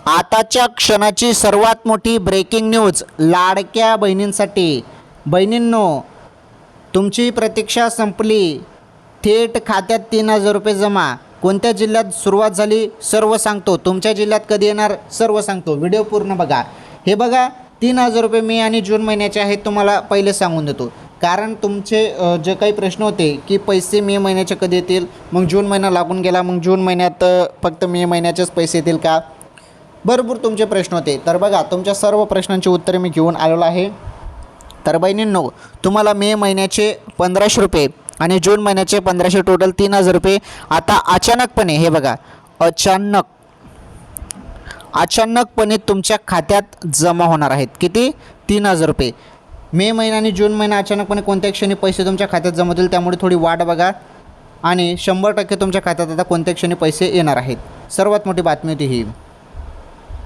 आताच्या क्षणाची सर्वात मोठी ब्रेकिंग न्यूज लाडक्या बहिणींसाठी. बहिणींनो, तुमची प्रतीक्षा संपली. थेट खात्यात 3,000 रुपये जमा. कोणत्या जिल्ह्यात सुरुवात झाली सर्व सांगतो. तुमच्या जिल्ह्यात कधी येणार सर्व सांगतो. व्हिडिओ पूर्ण बघा. हे बघा, 3,000 रुपये मे आणि जून महिन्याचे आहेत. तुम्हाला पहिले सांगून देतो, कारण तुमचे जे काही प्रश्न होते की पैसे मे महिन्याचे कधी येतील, मग जून महिना लागून गेला, मग जून महिन्यात फक्त मे महिन्याचेच पैसे येतील का, भरपूर तुमचे प्रश्न होते. तर बघा, तुमच्या सर्व प्रश्नांची उत्तरे मी घेऊन आलेलो आहे. तर बहिणींनो, तुम्हाला मे महिन्याचे 1,500 रुपये आणि जून महिन्याचे 1,500, टोटल 3,000 रुपये आता अचानकपणे, हे बघा, अचानकपणे तुमच्या खात्यात जमा होणार आहेत. किती? 3,000 रुपये. मे महिना आणि जून महिना अचानकपणे कोणत्या क्षणी पैसे तुमच्या खात्यात जमा होतील, त्यामुळे थोडी वाट बघा. आणि 100% तुमच्या खात्यात आता कोणत्या क्षणी पैसे येणार आहेत. सर्वात मोठी बातमी होती ही.